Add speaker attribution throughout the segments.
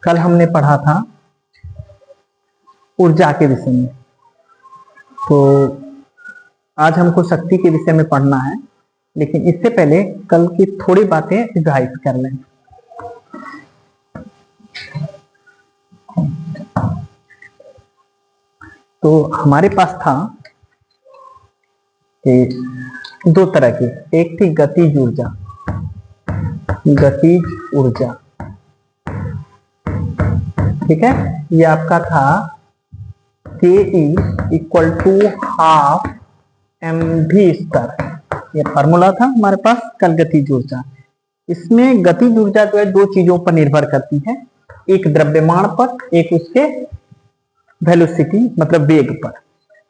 Speaker 1: कल हमने पढ़ा था ऊर्जा के विषय में, तो आज हमको शक्ति के विषय में पढ़ना है। लेकिन इससे पहले कल की थोड़ी बातें रिवाइज कर लें। तो हमारे पास था कि दो तरह की, एक थी गतिज ऊर्जा, गतिज ऊर्जा, ठीक है। ये आपका था के इक्वल टू हाफ mv², ये फार्मूला था हमारे पास कल गतिज ऊर्जा। इसमें गतिज ऊर्जा जो है दो चीजों पर निर्भर करती है, एक द्रव्यमान पर, एक उसके वेलोसिटी मतलब वेग पर।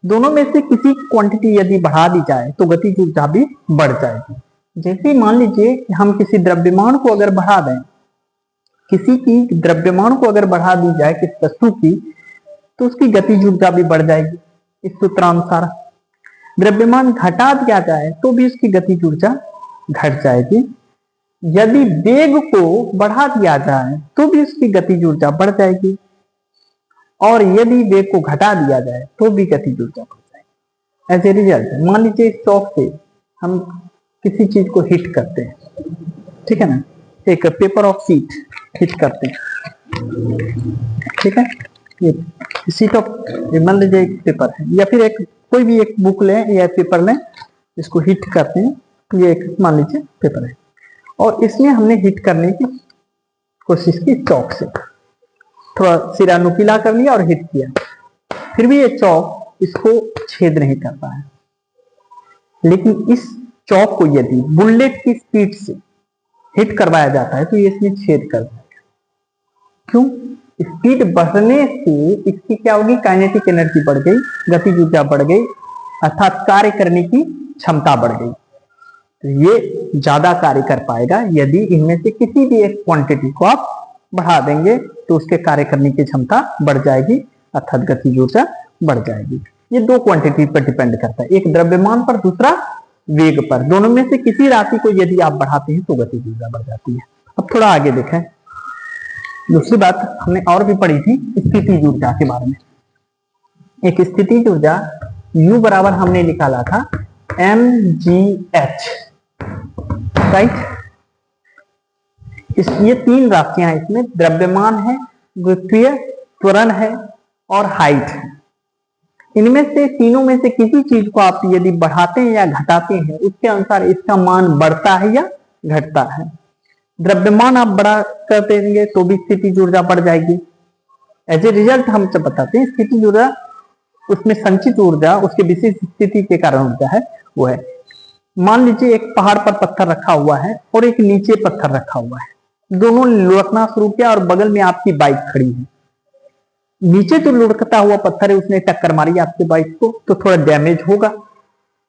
Speaker 1: दोनों में से किसी क्वांटिटी यदि बढ़ा दी जाए तो गतिज ऊर्जा भी बढ़ जाएगी। जैसे मान लीजिए कि हम किसी द्रव्यमान को अगर बढ़ा दें, किसी की द्रव्यमान को अगर बढ़ा दी जाए किस वस्तु की, तो उसकी गतिज ऊर्जा भी बढ़ जाएगी। इस सूत्रानुसार द्रव्यमान घटा दिया जाए तो भी उसकी गतिज ऊर्जा घट जाएगी। यदि वेग को बढ़ा दिया जाए तो भी उसकी गतिज ऊर्जा बढ़ जाएगी, और यदि वेग को घटा दिया जाए तो भी गतिज ऊर्जा बढ़ जाएगी। एज ए रिजल्ट मान लीजिए इस चौक से हम किसी चीज को हिट करते हैं, ठीक है ना, एक पेपर ऑफ शीट हिट करते हैं, ठीक है। ये शीट ऑफ, मान लीजिए एक पेपर है या फिर एक कोई भी एक बुक लें या पेपर लें, इसको हिट करते हैं। ये एक मान लीजिए पेपर है और इसमें हमने हिट करने की कोशिश की चौक से, थोड़ा सिरा नुकीला कर लिया और हिट किया, फिर भी ये चौक इसको छेद नहीं करता है। लेकिन इस चौक को यदि बुलेट की स्पीड से हिट करवाया जाता है तो ये इसमें छेद कर देगा। क्यों? स्पीड बढ़ने से इसकी क्या होगी, काइनेटिक एनर्जी बढ़ गई, गतिज ऊर्जा बढ़ गई, अर्थात कार्य करने की क्षमता बढ़ गई। तो ये ज्यादा कार्य कर पाएगा यदि इनमें से किसी भी एक क्वांटिटी को आप बढ़ा देंगे तो उसके कार्य करने की क्षमता बढ़ जाएगी, अर्थात गतिज ऊर्जा बढ़ जाएगी। ये दो क्वांटिटी पर डिपेंड करता है, एक द्रव्यमान पर, दूसरा वेग पर। दोनों में से किसी राशि को यदि आप बढ़ाते हैं तो गतिज ऊर्जा बढ़ जाती है। अब थोड़ा आगे देखें, दूसरी बात हमने और भी पढ़ी थी स्थितिज ऊर्जा के बारे में। एक स्थितिज ऊर्जा U बराबर हमने निकाला था mgh, राइट। ये तीन राशियां हैं, इसमें द्रव्यमान है, गुरुत्वीय त्वरण है और हाइट है। इनमें से तीनों में से किसी चीज को आप यदि बढ़ाते हैं या घटाते हैं, उसके अनुसार इसका मान बढ़ता है या घटता है। द्रव्यमान आप बढ़ा कर देंगे तो भी स्थितिज ऊर्जा बढ़ जाएगी। एज ए रिजल्ट हम जब बताते हैं स्थितिज ऊर्जा, उसमें संचित ऊर्जा उसकी विशेष स्थिति के कारण ऊर्जा है, वो है, मान लीजिए एक पहाड़ पर पत्थर रखा हुआ है और एक नीचे पत्थर रखा हुआ है, दोनों लुढ़कना शुरू किया और बगल में आपकी बाइक खड़ी है। नीचे तो लुढ़कता हुआ पत्थर है, उसने टक्कर मारी आपके बाइक को तो थोड़ा डैमेज होगा,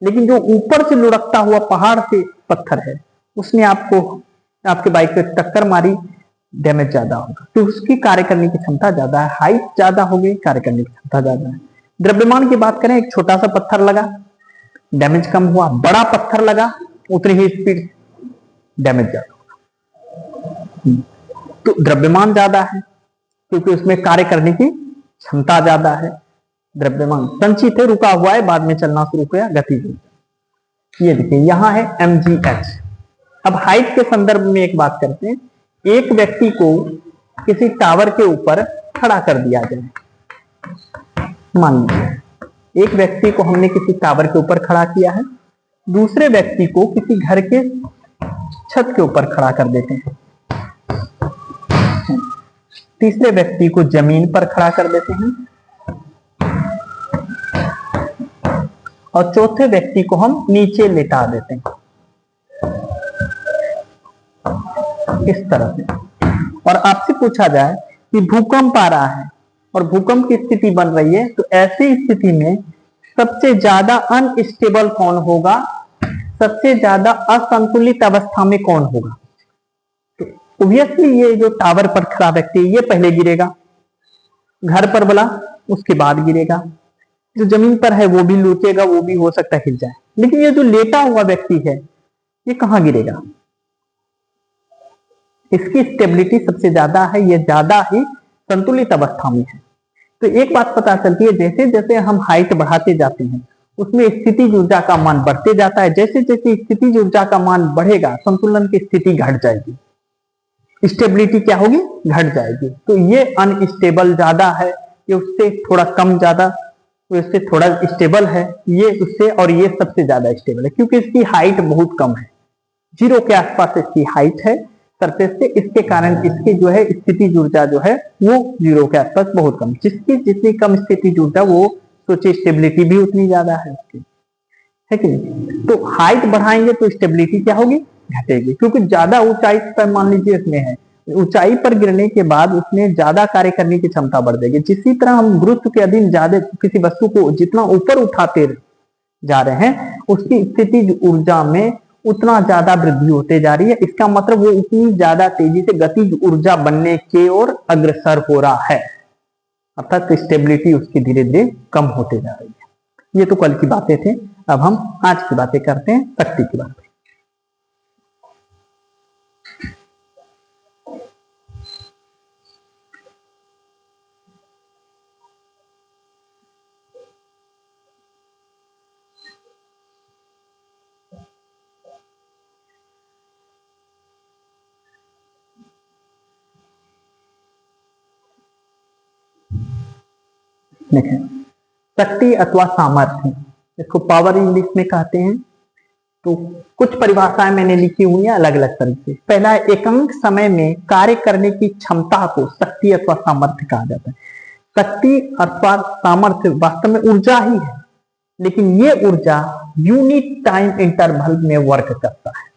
Speaker 1: लेकिन जो ऊपर से लुढ़कता हुआ पहाड़ से पत्थर है उसने आपको, आपके बाइक पे टक्कर मारी, डैमेज ज्यादा होगा। तो उसकी कार्य करने की क्षमता ज्यादा है, हाइट ज्यादा होगी, कार्य करने की क्षमता ज्यादा है। द्रव्यमान की बात करें, एक छोटा सा पत्थर लगा, डैमेज कम हुआ, बड़ा पत्थर लगा, उतनी ही स्पीड, डैमेज ज्यादा होगा। तो द्रव्यमान ज्यादा है क्योंकि उसमें कार्य करने की क्षमता ज्यादा है। द्रव्यमान संचित है, रुका हुआ है, बाद में चलना शुरू किया, गतिज ऊर्जा। ये देखिए यहां है mgh। अब हाइट के संदर्भ में एक बात करते हैं, एक व्यक्ति को किसी टावर के ऊपर खड़ा कर दिया जाए, मान लीजिए एक व्यक्ति को हमने किसी टावर के ऊपर खड़ा किया है, दूसरे व्यक्ति को किसी घर के छत के ऊपर खड़ा कर देते हैं, तीसरे व्यक्ति को जमीन पर खड़ा कर देते हैं और चौथे व्यक्ति को हम नीचे लेटा देते हैं, इस तरह से। और आपसे पूछा जाए कि भूकंप आ रहा है और भूकंप की स्थिति बन रही है, तो ऐसी स्थिति में सबसे ज्यादा अनस्टेबल कौन होगा, सबसे ज्यादा असंतुलित अवस्था में कौन होगा? तो ऑब्वियसली ये जो टावर पर खड़ा व्यक्ति है ये पहले गिरेगा, घर पर वाला उसके बाद गिरेगा, जो जमीन पर है वो भी लूटेगा, वो भी हो सकता है हिल जाए, लेकिन ये जो लेटा हुआ व्यक्ति है ये कहां गिरेगा? इसकी स्टेबिलिटी सबसे ज्यादा है, ये ज्यादा ही संतुलित अवस्था में है। तो एक बात पता चलती है, जैसे जैसे हम हाइट बढ़ाते जाते हैं उसमें स्थितिज ऊर्जा का मान बढ़ते जाता है। जैसे जैसे स्थितिज ऊर्जा का मान बढ़ेगा संतुलन की स्थिति घट जाएगी, स्टेबिलिटी क्या होगी, घट जाएगी। तो ये अनस्टेबल ज्यादा है, ये उससे थोड़ा कम ज्यादा, तो इससे थोड़ा स्टेबल है, ये उससे, और ये सबसे ज्यादा स्टेबल है क्योंकि इसकी हाइट बहुत कम है, 0 के आसपास इसकी हाइट है सरफेस से। इसके कारण इसकी जो है स्थितिज ऊर्जा जो है वो 0 के आसपास बहुत कम। जिसकी जितनी कम स्थितिज ऊर्जा वो सोचिए स्टेबिलिटी भी उतनी ज्यादा है उसकी, है कि नहीं। तो हाइट बढ़ाएंगे तो स्टेबिलिटी क्या होगी, घटेगी, क्योंकि ज्यादा ऊंचाई पर मान लीजिए इसमें है, ऊंचाई पर गिरने के बाद उसमें ज्यादा कार्य करने की क्षमता बढ़ जाएगी। जिसी तरह हम गुरुत्व के अधीन ज्यादा किसी वस्तु को जितना ऊपर उठाते जा रहे हैं उसकी स्थितिज ऊर्जा में उतना ज्यादा वृद्धि होते जा रही है। इसका मतलब वो उतनी ज्यादा तेजी से गतिज ऊर्जा बनने की ओर अग्रसर हो रहा है, अर्थात स्टेबिलिटी उसकी धीरे धीरे कम होते जा रही है। ये तो कल की बातें थे, अब हम आज की बातें करते हैं, शक्ति की बातें। देखें, शक्ति अथवा सामर्थ्य, इसको पावर इंग्लिश में कहते हैं। तो कुछ परिभाषाएं मैंने लिखी हुई हैं अलग अलग तरीके से। पहला है, एकांक समय में कार्य करने की क्षमता को शक्ति अथवा सामर्थ्य कहा जाता है। शक्ति अथवा सामर्थ्य वास्तव में ऊर्जा ही है, लेकिन ये ऊर्जा यूनिट टाइम इंटरवल में वर्क करता है।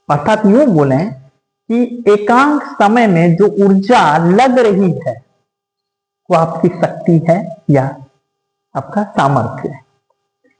Speaker 1: अर्थात यूं बोले कि एकांक समय में जो ऊर्जा लग रही है वो आपकी शक्ति है या आपका सामर्थ्य है।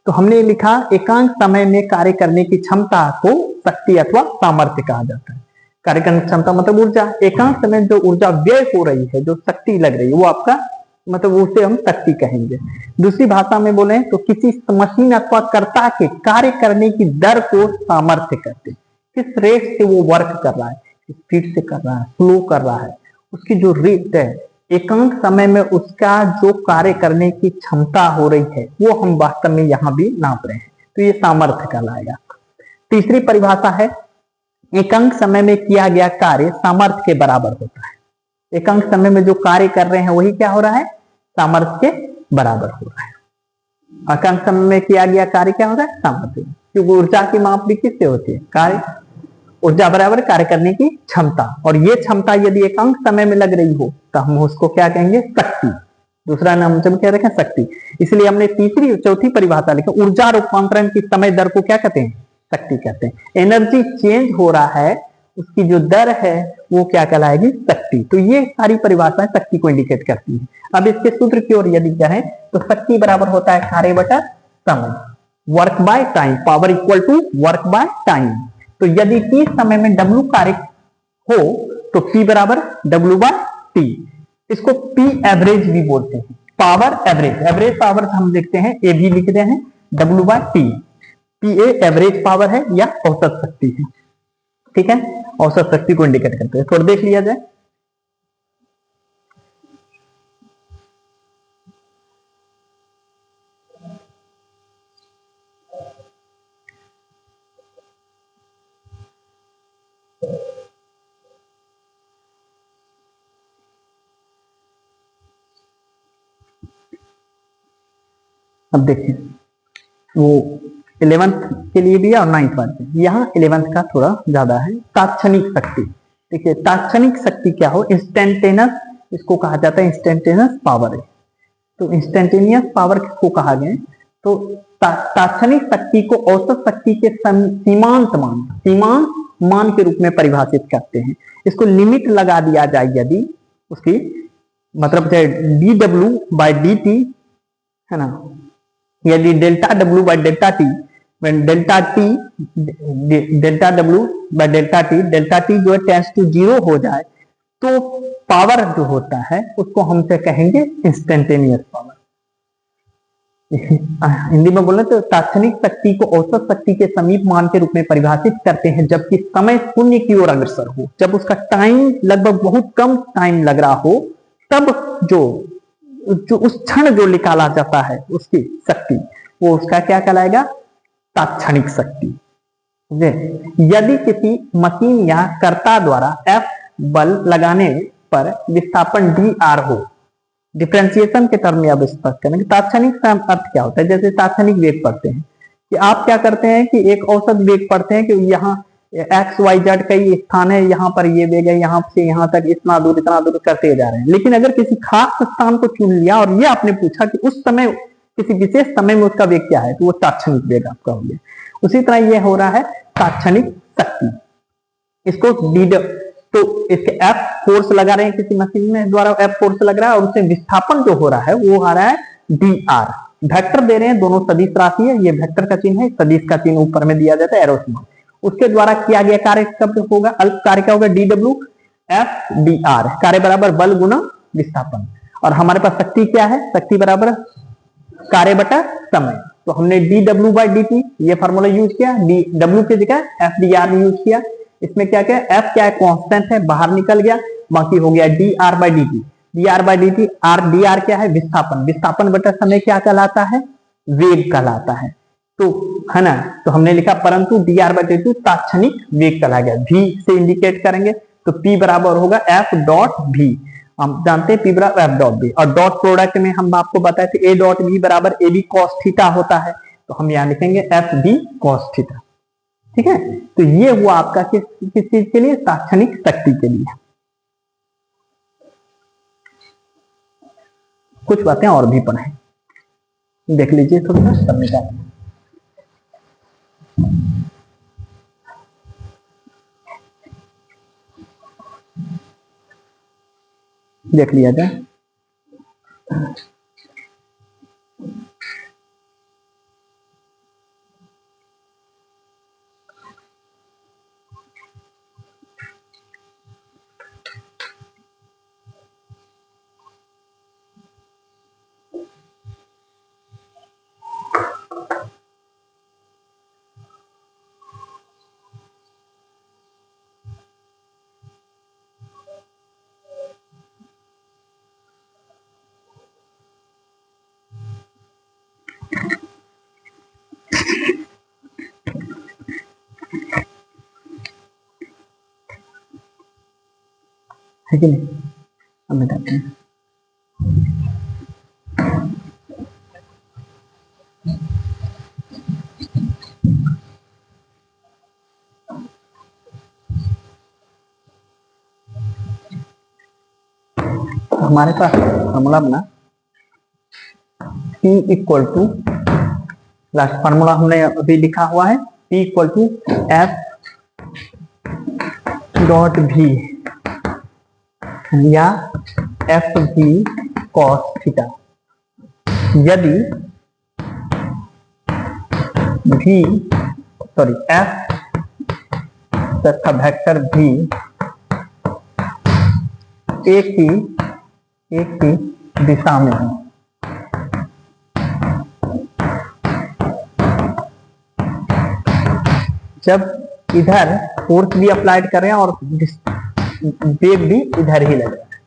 Speaker 1: तो हमने लिखा एकांक समय में कार्य करने की क्षमता को शक्ति अथवा सामर्थ्य कहा जाता है। कार्य करने की क्षमता मतलब ऊर्जा, एकांक समय जो ऊर्जा व्यय हो रही है, जो शक्ति लग रही है, वो आपका मतलब उसे हम शक्ति कहेंगे। दूसरी भाषा में बोले तो किसी मशीन अथवा कर्ता के कार्य करने की दर को सामर्थ्य कहते हैं। किस रेट से वो वर्क कर रहा है, स्पीड से कर रहा है, स्लो कर रहा है, उसकी जो रेट है, एकांक समय में उसका जो कार्य करने की क्षमता हो रही है वो हम वास्तव में यहाँ भी नाप रहे हैं, तो ये सामर्थ्य कहलाएगा। तीसरी परिभाषा है, एकांक समय में किया गया कार्य सामर्थ्य के बराबर होता है। एकांक समय में जो कार्य कर रहे हैं वही क्या हो रहा है, सामर्थ्य के बराबर हो रहा है। एकांक समय में किया गया कार्य क्या होता है, सामर्थ्य, क्योंकि ऊर्जा की माप भी किससे होती है, कार्य, ऊर्जा बराबर कार्य करने की क्षमता, और ये क्षमता यदि एकांक समय में लग रही हो तो हम उसको क्या कहेंगे, शक्ति। दूसरा नाम जब क्या रखें, शक्ति। इसलिए हमने चौथी परिभाषा लिखा, ऊर्जा रूपांतरण की समय दर को क्या कहते हैं, शक्ति कहते हैं। एनर्जी चेंज हो रहा है उसकी जो दर है वो क्या कहलाएगी, शक्ति। तो ये सारी परिभाषाएं शक्ति को इंडिकेट करती है। अब इसके सूत्र की ओर यदि कहें तो शक्ति बराबर होता है कार्य बटा समय, work by time, power equal to work by time. तो यदि t समय में W कार्य हो तो P बराबर W बाय T। इसको P एवरेज भी बोलते हैं, पावर एवरेज, एवरेज पावर हम देखते हैं ए भी लिखते हैं W by T। P average power है या औसत शक्ति है, ठीक है, औसत शक्ति को इंडिकेट करते हैं। थोड़ा देख लिया जाए। अब देखिए, वो 11th के लिए भी है और 9th वाले, यहाँ 11th का थोड़ा ज्यादा है। तात्क्षणिक शक्ति, देखिए तात्क्षणिक शक्ति क्या हो, इंस्टेंटेनियस, इसको कहा जाता है इंस्टेंटेनियस पावर है। तो इंस्टेंटेनियस पावर किसको कहा गया, तो तात्क्षणिक शक्ति को औसत शक्ति के सीमांत मान के रूप में परिभाषित करते हैं। इसको लिमिट लगा दिया जाए यदि उसकी, मतलब dw बाय dt है ना, यदि delta W by delta T, delta W by delta T जो है टेंड्स टू 0 हो जाए तो पावर जो होता है उसको हमसे कहेंगे इंस्टेंटेनियस पावर। हिंदी में बोले तो तात्क्षणिक शक्ति को औसत शक्ति के समीप मान के रूप में परिभाषित करते हैं जबकि समय शून्य की ओर अग्रसर हो, जब उसका टाइम लगभग बहुत कम टाइम लग रहा हो, तब जो जो उस क्षण जो निकाला जाता है उसकी शक्ति, वो उसका क्या कहलाएगा, तात्क्षणिक शक्ति। यदि किसी मशीन या कर्ता द्वारा F बल लगाने पर विस्थापन dr हो, डिफ्रेंसिएशन के टर्म में अब स्पष्ट करेंगे तात्क्षणिक का अर्थ क्या होता है। जैसे तात्क्षणिक वेग पढ़ते हैं कि आप क्या करते हैं कि एक औसत वेग पढ़ते हैं कि यहाँ एक्स वाई जेड कई स्थान है, यहाँ पर ये वेग है, यहाँ से यहाँ तक इतना दूर करते जा रहे हैं। लेकिन अगर किसी खास स्थान को चुन लिया और ये आपने पूछा कि उस समय किसी विशेष समय में उसका वेग क्या है, तो वो तात्क्षणिक वेग आपका हो गया। उसी तरह ये हो रहा है तात्क्षणिक शक्ति। इसको तो इसके F फोर्स लगा रहे हैं किसी मशीन में द्वारा, F फोर्स लग रहा है और उससे विस्थापन जो हो रहा है वो आ रहा है dr। वेक्टर दे रहे हैं, दोनों सदिश राशि है, ये वेक्टर का चिन्ह है, सदिश का चिन्ह ऊपर में दिया जाता है एरो सिंबल। उसके द्वारा किया गया कार्य कब होगा, अल्प कार्य क्या होगा, dw F dr, कार्य बराबर बल गुना विस्थापन। और हमारे पास शक्ति क्या है, शक्ति बराबर कार्य बटा समय। तो हमने dw बाई dt ये फॉर्मूला यूज किया, w की जगह F dr यूज किया। इसमें क्या क्या F क्या है, कांस्टेंट है, बाहर निकल गया, बाकी हो गया dr by dt। dr by dt, dr क्या है, विस्थापन, विस्थापन बटा समय क्या कहलाता है, वेग कहलाता है। तो है ना, तो हमने लिखा परंतु dr बाई dt तात्क्षणिक वेग चला गया, v से इंडिकेट करेंगे तो p बराबर होगा f डॉट v। हम जानते हैं p बराबर f डॉट v, और डॉट प्रोडक्ट में हम आपको बताए थे a डॉट v बराबर ab cos थीटा होता है, तो हम यहाँ लिखेंगे f b cos थीटा। ठीक है, तो ये हुआ आपका किस चीज के लिए, तात्क्षणिक शक्ति के लिए। कुछ बातें और भी पढ़ें, देख लीजिए थोड़ी सा सब निकाल देख लिया जाए। है कि नहीं, हम बताते हैं। हमारे पास फॉर्मूला बना P equal to, last formula हमने अभी लिखा हुआ है, P equal to F dot V या एफ बी कॉस थीटा। यदि V सॉरी F तथा वेक्टर V एक ही दिशा में हो, जब इधर फोर्स भी अप्लाइड कर रहे हैं और वेग भी इधर ही लग रहा है,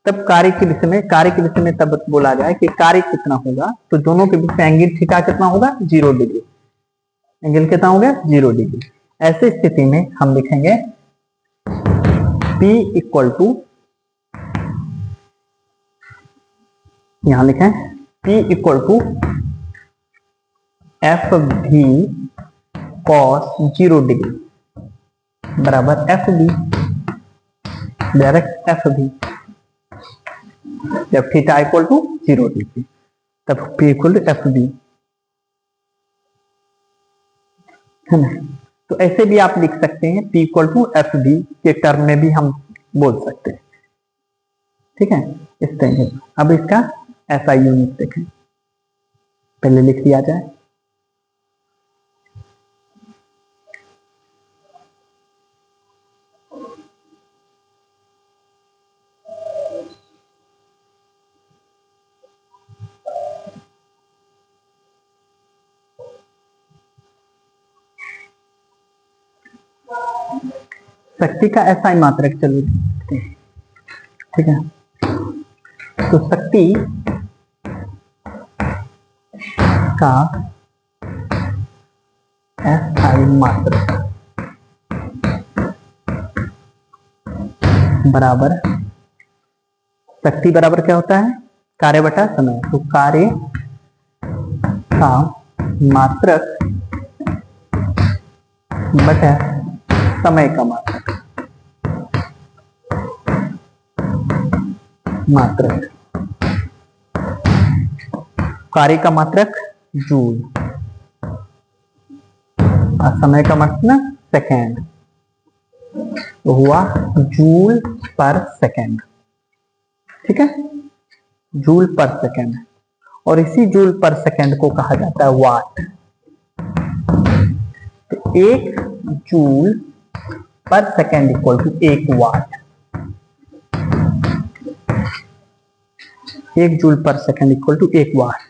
Speaker 1: तब कार्य के विषय में तब बोला जाए कि कार्य कितना होगा, तो दोनों के बीच में एंगल थीटा कितना होगा, 0 डिग्री। एंगल कितना हो गया, 0 डिग्री। ऐसी स्थिति में हम लिखेंगे P इक्वल टू, यहां लिखें P equal to F V cos 0 degree बराबर F V, direct F V. जब थीटा इक्वल टू 0 डिग्री तब P equal to F V, है ना। तो ऐसे भी आप लिख सकते हैं, P equal to F V के टर्म में भी हम बोल सकते हैं। ठीक है, इस तरह। अब इसका ऐसा यूनिट देखें, पहले लिख दिया जाए। शक्ति का एसआई मात्रक चलो देखते हैं, ठीक है। तो शक्ति का एसआई मात्रक बराबर, शक्ति बराबर क्या होता है, कार्य बटा समय। तो कार्य का मात्रक बटा समय का मात्रक, कार्य का मात्रक जूल और समय का मात्रक सेकेंड, तो हुआ जूल पर सेकेंड, ठीक है, जूल पर सेकेंड। और इसी जूल पर सेकेंड को कहा जाता है वाट। तो एक joule per second equal to 1 watt, 1 joule per second equal to 1 watt.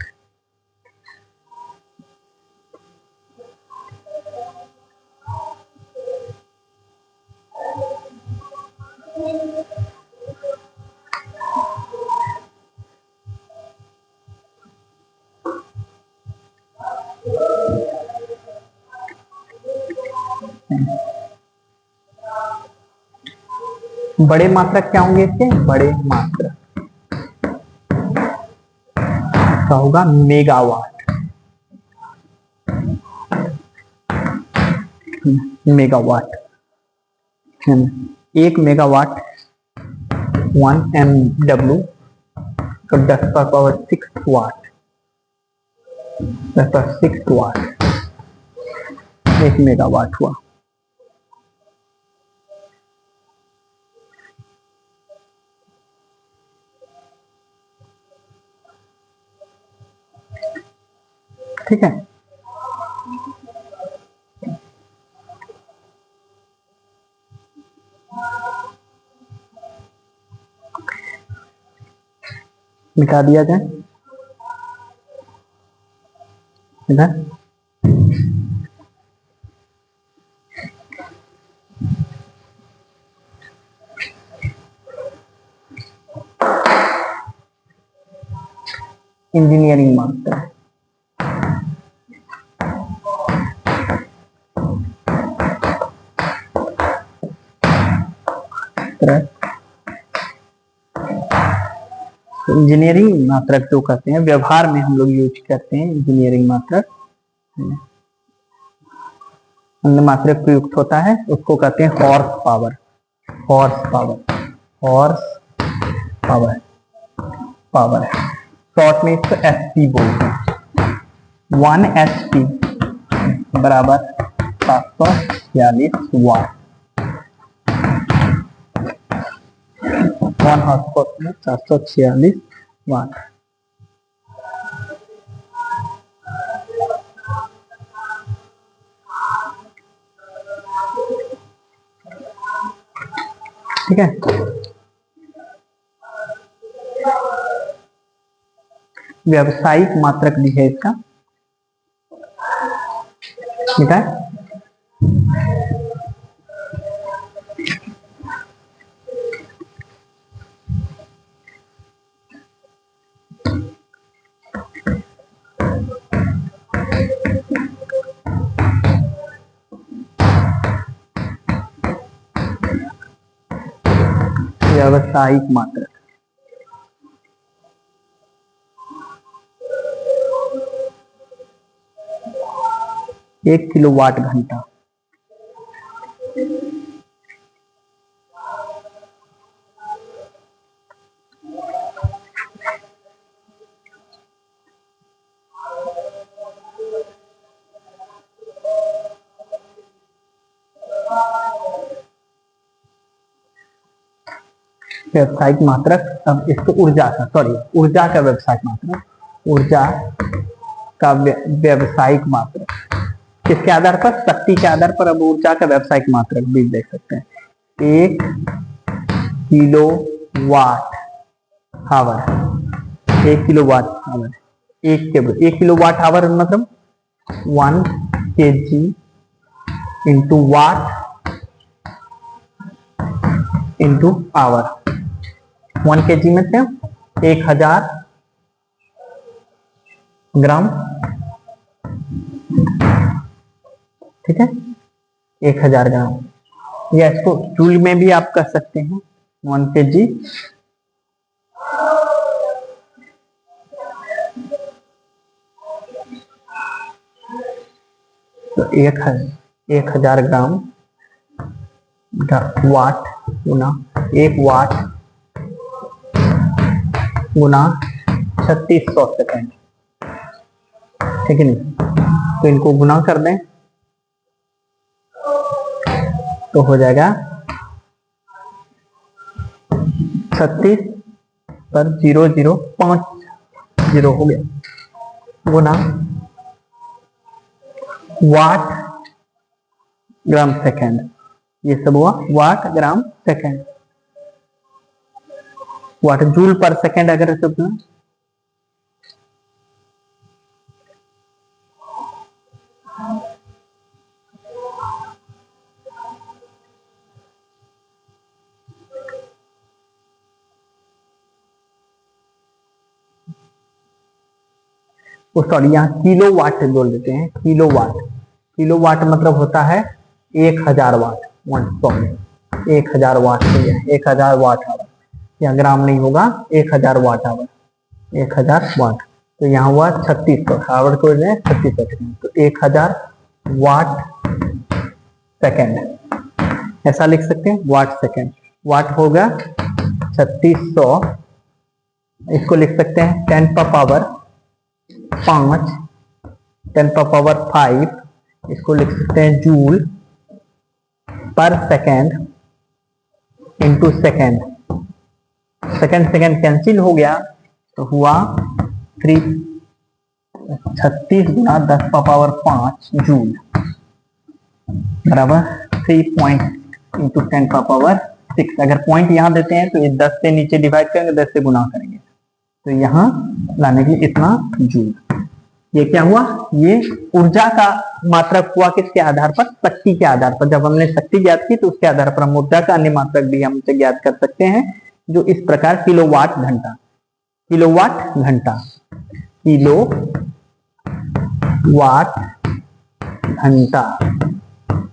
Speaker 1: बड़े मात्रक क्या होंगे इसके, बड़े मात्रक का होगा मेगावाट, मेगावाट, 1 मेगावाट 1 MW, तो 10⁻6 वाट, 10⁻6 वाट 1 मेगावाट हुआ। ठीक है, मिटा दिया जाए इधर। इंजीनियरिंग मास्टर तो इंजीनियरिंग मात्रक जो कहते हैं, व्यवहार में हम लोग यूज करते हैं इंजीनियरिंग मात्रक, अन्य मात्रक प्रयुक्त होता है, उसको कहते हैं horse power, horse power, horse power, power short में इसको एचपी बोलते हैं। 1 HP बराबर 746 वाट, 1 हॉर्स पावर में 746 वाट। ठीक है, व्यावसायिक मात्रक भी है इसका, ठीक है। व्यावसायिक मात्रक, एक किलोवाट घंटा, व्यावसायिक मात्रक। अब इसको ऊर्जा का, सॉरी ऊर्जा का व्यावसायिक मात्रक, ऊर्जा का व्यावसायिक मात्रक किसके आधार पर, शक्ति के आधार पर। अब ऊर्जा का व्यावसायिक मात्रक भी देख सकते हैं, 1 kilowatt hour, 1 kilowatt hour, 1 kilowatt hour मतलब 1 kg into watt into hour. 1 kg में से 1000 ग्राम, ठीक है, 1000 ग्राम, या इसको जूल में भी आप कर सकते हैं। 1 kg तो 1000 ग्राम वाट गुना 1 वाट गुना 3600 सेकेंड, ठीक है नहीं। तो इनको गुना कर दें तो हो जाएगा 36 पर 005 हो गया, गुना वाट ग्राम सेकेंड, ये सब हुआ वाट ग्राम सेकेंड। वाट जूल पर सेकेंड अगर सब सॉरी यहाँ किलो वाट बोल देते हैं। किलो वाट मतलब होता है 1000 वाट। 1000 वाट, 1000 वाट आवर, यहाँ ग्राम नहीं होगा, 1000 वाट आवर, 1000 वाट। तो यहाँ हुआ 3600 आवर को 3600 सेकेंड, तो 1000 वाट सेकेंड ऐसा लिख सकते हैं। वाट सेकेंड, वाट होगा 3600, इसको लिख सकते हैं 10 पर पावर 5, 10 पर पावर 5, इसको लिख सकते हैं joule per second into second. Second cancel हो गया तो हुआ 36 गुना 10 पर पावर 5 जूल बराबर 3 इंटू 10 पर पावर 6। अगर पॉइंट यहाँ देते हैं तो ये 10 से नीचे डिवाइड करेंगे, 10 से गुना करेंगे, तो यहाँ लाने के इतना जूल। ये क्या हुआ, ये ऊर्जा का मात्रक हुआ किसके आधार पर, शक्ति के आधार पर। जब हमने शक्ति ज्ञात की तो उसके आधार पर हम ऊर्जा का अन्य मात्रक भी हम ज्ञात कर सकते हैं, जो इस प्रकार किलोवाट घंटा, किलोवाट घंटा, किलोवाट घंटा।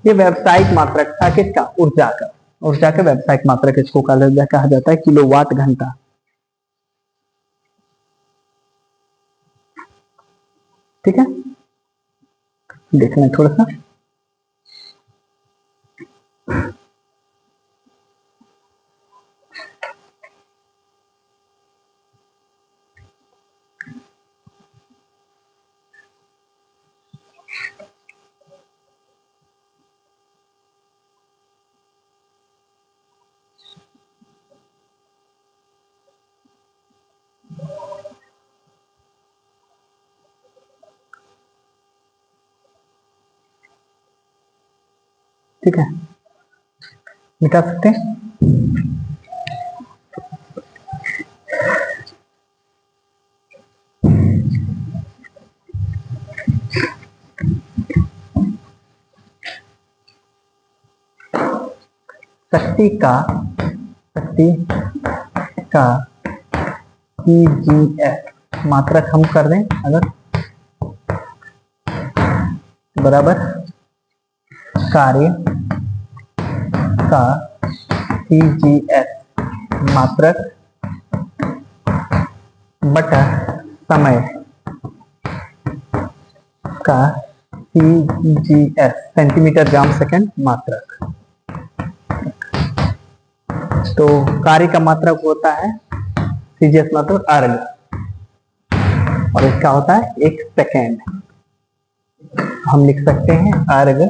Speaker 1: ये व्यावसायिक मात्रक था किसका, ऊर्जा का। ऊर्जा का व्यावसायिक मात्रक इसको कहा जाता है किलोवाट घंटा। ठीक है, देखना थोड़ा सा। ठीक है, मिटा सकते हैं। शक्ति का EGF मात्रक हम कर दें अगर, बराबर कार्य का EGF मात्रक बटा समय का CGS सेंटीमीटर ग्राम सेकेंड मात्रक। तो कार्य का मात्रक होता है CGS मात्रक अर्ग, और इसका होता है 1 सेकेंड। हम लिख सकते हैं अर्ग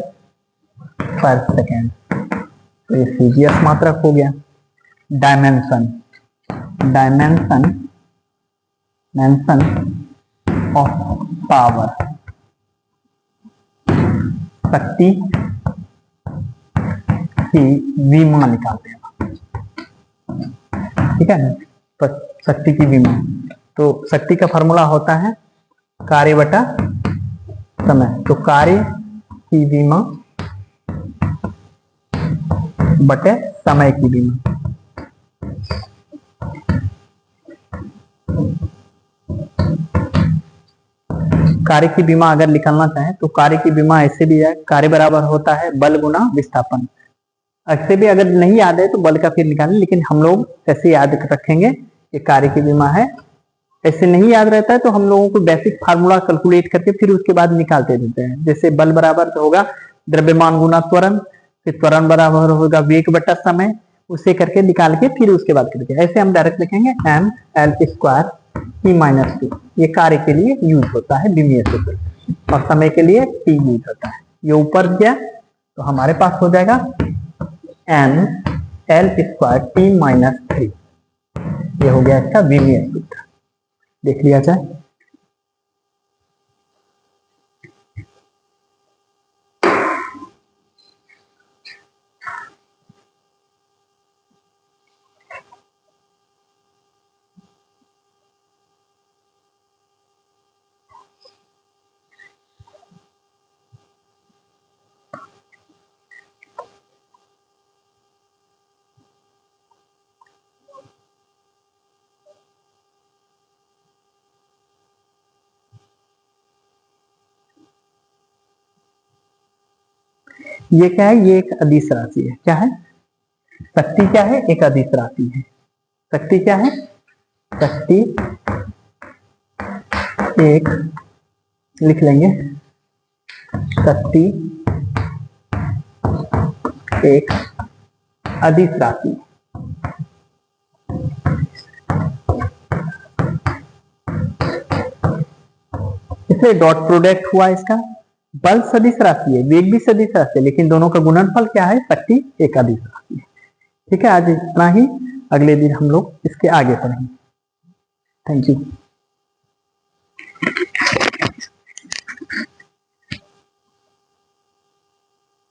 Speaker 1: पर सेकेंड। तो ये CGS मात्रक हो गया। डायमेंशन ऑफ पावर, शक्ति की विमा निकालते हैं, ठीक है ना। शक्ति की विमा, तो शक्ति का फॉर्मूला होता है कार्य बटा समय। तो कार्य की विमा बटे समय की विमा, कार्य की विमा अगर निकालना चाहें तो कार्य की विमा ऐसे भी है, कार्य बराबर होता है बल गुना विस्थापन। ऐसे भी अगर नहीं याद है तो बल का फिर निकालें, लेकिन हम लोग ऐसे याद रखेंगे कि कार्य की विमा है। ऐसे नहीं याद रहता है तो हम लोगों को बेसिक फार्मूला कैलकुलेट करके फिर उसके बाद निकालते रहते हैं। जैसे बल बराबर होगा द्रव्यमान गुना त्वरण, फिर त्वरण बराबर होगा वेग बटा समय, उसे करके निकाल के फिर उसके बाद करके ऐसे हम डायरेक्ट लिखेंगे M L square T minus two. ये कार्य के लिए यूज होता है विमीय सूत्र, और समय के लिए टी यूज होता है। ये ऊपर गया तो हमारे पास हो जाएगा M L square T minus three. ये हो गया इसका विमीय सूत्र, देख लिया जाए। ये क्या है, ये एक अदिश राशि है। क्या है? शक्ति क्या है? एक अदिश राशि है। शक्ति क्या है? शक्ति एक, लिख लेंगे, शक्ति एक अदिश राशि। इसलिए डॉट प्रोडक्ट हुआ इसका। बल सदिश राशि है, वेग भी सदिश राशि है, लेकिन दोनों का गुणनफल क्या है? शक्ति एक अदिश राशि है। ठीक है, आज इतना ही। अगले दिन हम लोग इसके आगे पढ़ेंगे। Thank you.